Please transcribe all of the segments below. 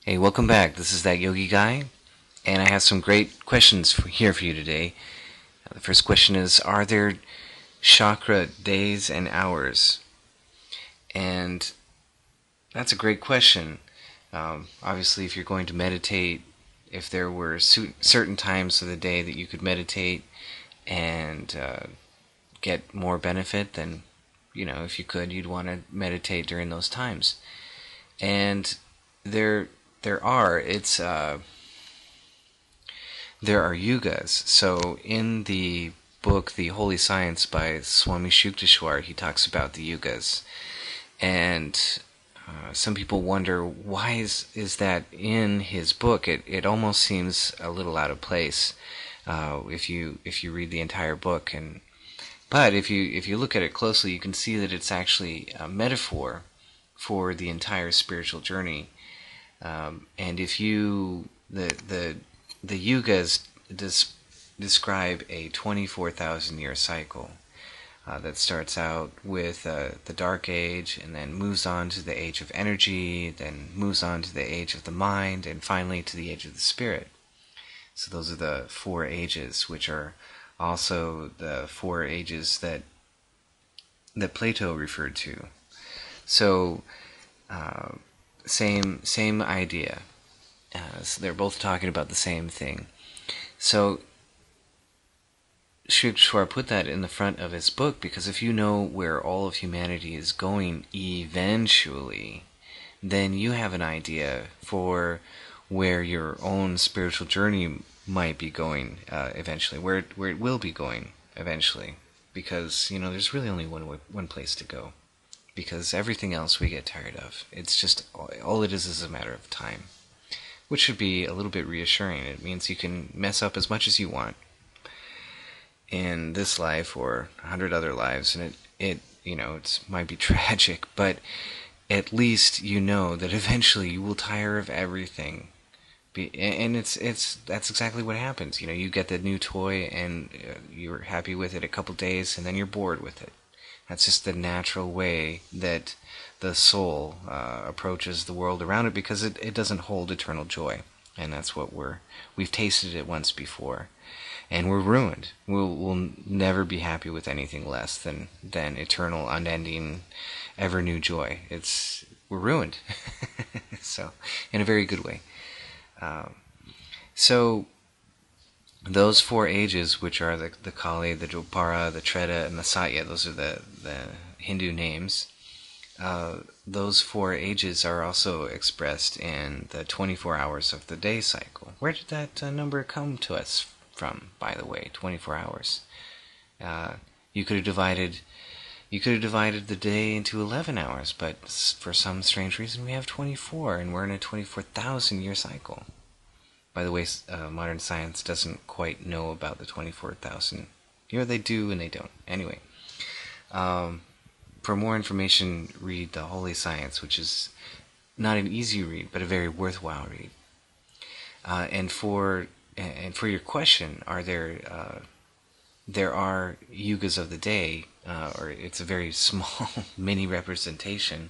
Hey, welcome back. This is That Yogi Guy, and I have some great questions here for you today. The first question is, are there chakra days and hours? And that's a great question. Obviously, if you're going to meditate, if there were certain times of the day that you could meditate and get more benefit, then, if you could, you'd want to meditate during those times. And there, there are. There are yugas. So in the book The Holy Science by Swami Shukteswar, he talks about the yugas. And some people wonder, why is that in his book? It almost seems a little out of place if you read the entire book. But if you look at it closely, you can see that it's actually a metaphor for the entire spiritual journey. And if you the yugas describe a 24,000 year cycle that starts out with the dark age, and then moves on to the age of energy, then moves on to the age of the mind, and finally to the age of the spirit. So those are the four ages, which are also the four ages that Plato referred to. So same idea. So they're both talking about the same thing. So Shukteswar put that in the front of his book because if you know where all of humanity is going eventually, then you have an idea for where your own spiritual journey might be going eventually, where it will be going eventually. Because, there's really only one place to go. Because everything else we get tired of. It's just, all it is a matter of time. Which should be a little bit reassuring. It means you can mess up as much as you want in this life or 100 other lives, and it might be tragic, but at least you know that eventually you will tire of everything. And that's exactly what happens. You get the new toy and you're happy with it a couple days, and then you're bored with it. That's just the natural way that the soul approaches the world around it, because it doesn't hold eternal joy. And that's what we've tasted it once before. And we're ruined. We'll never be happy with anything less than eternal, unending, ever new joy. We're ruined. So, in a very good way. So, those four ages, which are the Kali, the Dwapara, the Treta, and the Satya, those are the Hindu names. Those four ages are also expressed in the 24 hours of the day cycle. Where did that number come to us from, by the way? 24 hours. You could have divided the day into 11 hours, but for some strange reason we have 24, and we're in a 24,000 year cycle. By the way, modern science doesn't quite know about the 24,000. They do and they don't. Anyway, for more information, read The Holy Science, which is not an easy read, but a very worthwhile read. And for your question, there are yugas of the day, or it's a very small mini representation.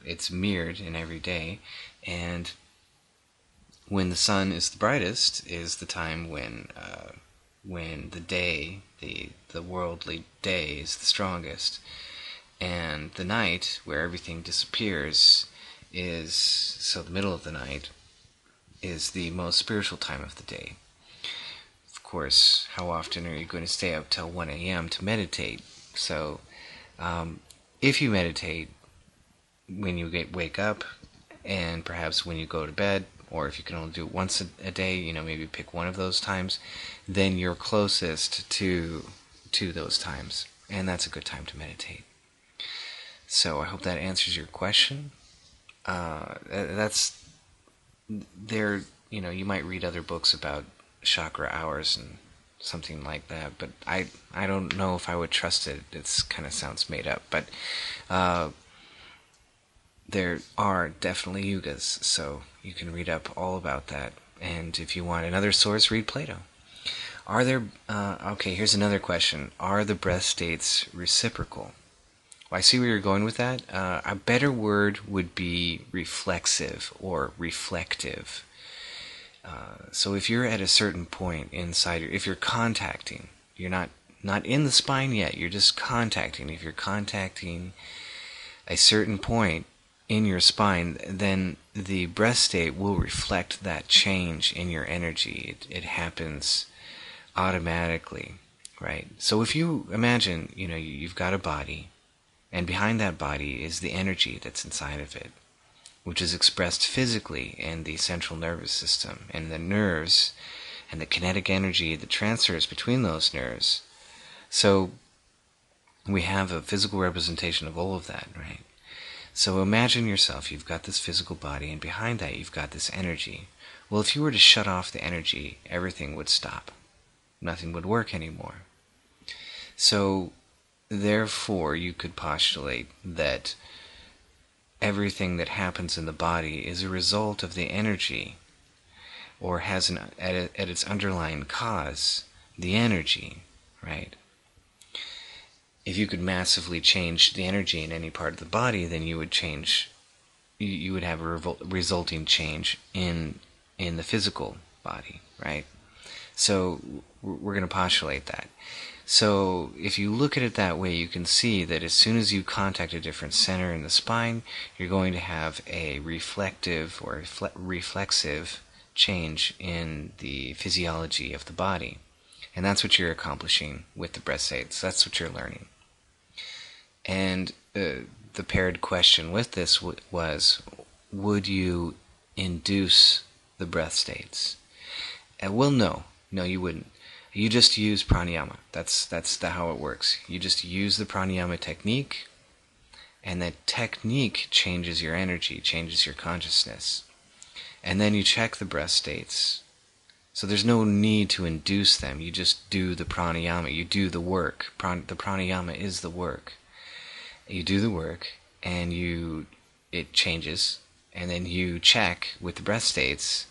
It's mirrored in every day, and when the sun is the brightest is the time when the day, the worldly day, is the strongest, and the night, where everything disappears, so the middle of the night is the most spiritual time of the day. Of course, how often are you going to stay up till 1 a.m. to meditate? So, if you meditate when you wake up, and perhaps when you go to bed, or if you can only do it once a day, maybe pick one of those times, then you're closest to those times, and that's a good time to meditate. So I hope that answers your question. That's there. You might read other books about chakra hours and something like that, but I don't know if I would trust it. It kind of sounds made up, but there are definitely yugas, so you can read up all about that. And if you want another source, read Plato. Okay, here's another question. Are the breath states reciprocal? I see where you're going with that. A better word would be reflexive or reflective. So if you're at a certain point inside, if you're contacting, you're not in the spine yet, you're just contacting. If you're contacting a certain point in your spine, then the breath state will reflect that change in your energy. It happens automatically, right? So if you imagine, you've got a body, and behind that body is the energy that's inside of it, which is expressed physically in the central nervous system, and the nerves and the kinetic energy that transfers between those nerves. So we have a physical representation of all of that, right? So imagine yourself, you've got this physical body, and behind that you've got this energy. Well, if you were to shut off the energy, everything would stop. Nothing would work anymore. So, therefore, you could postulate that everything that happens in the body is a result of the energy, or has at its underlying cause, the energy, right? If you could massively change the energy in any part of the body, then you would have a resulting change in the physical body, right? So we're going to postulate that. So if you look at it that way, you can see that as soon as you contact a different center in the spine, you're going to have a reflective or reflexive change in the physiology of the body. And that's what you're accomplishing with the breath states. That's what you're learning. And the paired question with this was, would you induce the breath states? Well, no, you wouldn't. You just use pranayama. That's how it works. You just use the pranayama technique, and that technique changes your energy, changes your consciousness. And then you check the breath states. So there's no need to induce them. You just do the pranayama. You do the work. The pranayama is the work. You do the work, and it changes, and then you check with the breath states,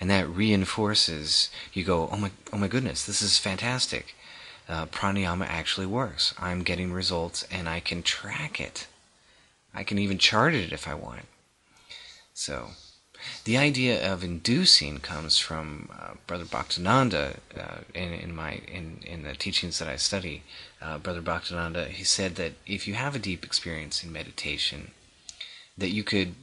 and that reinforces. You go, oh my goodness, this is fantastic. Pranayama actually works. I'm getting results, and I can track it. I can even chart it if I want. So, the idea of inducing comes from Brother Bhaktivedanta in the teachings that I study. Brother Bhaktivedanta, he said that if you have a deep experience in meditation, that you could,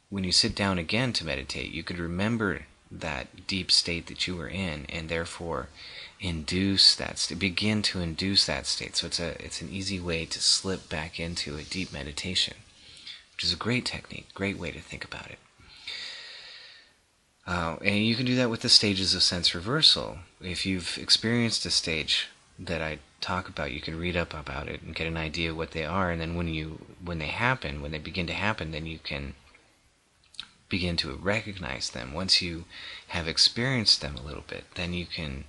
when you sit down again to meditate, you could remember that deep state that you were in, and therefore induce that state, begin to induce that state. So it's an easy way to slip back into a deep meditation, which is a great technique, great way to think about it. And you can do that with the stages of sense reversal. If you've experienced a stage that I talk about, you can read up about it and get an idea of what they are, and then when they begin to happen, then you can begin to recognize them. Once you have experienced them a little bit, then you can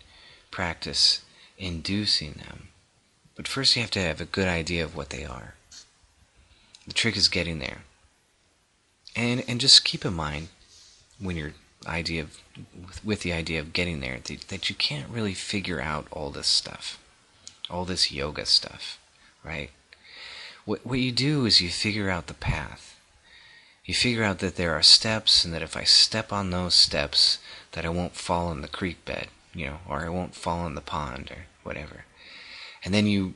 practice inducing them. But first you have to have a good idea of what they are. The trick is getting there. And just keep in mind, when you're with the idea of getting there, that you can't really figure out all this stuff, all this yoga stuff, right? What you do is you figure out the path. You figure out that there are steps, and that if I step on those steps, that I won't fall in the creek bed, or I won't fall in the pond, or whatever. And then you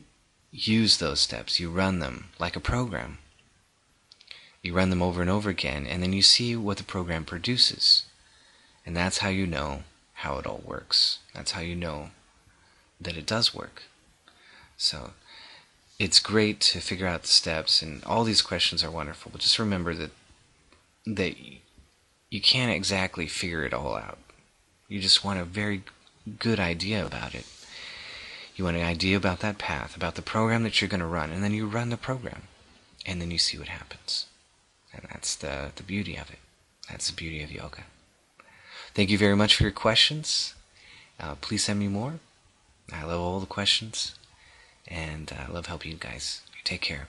use those steps. You run them like a program. You run them over and over again, and then you see what the program produces. And that's how you know how it all works. That's how you know that it does work. So it's great to figure out the steps, and all these questions are wonderful, but just remember that you can't exactly figure it all out. You just want a very good idea about it. You want an idea about that path, about the program that you're going to run, and then you run the program, and then you see what happens. And that's the beauty of it. That's the beauty of yoga. Thank you very much for your questions. Please send me more. I love all the questions, and I love helping you guys. You take care.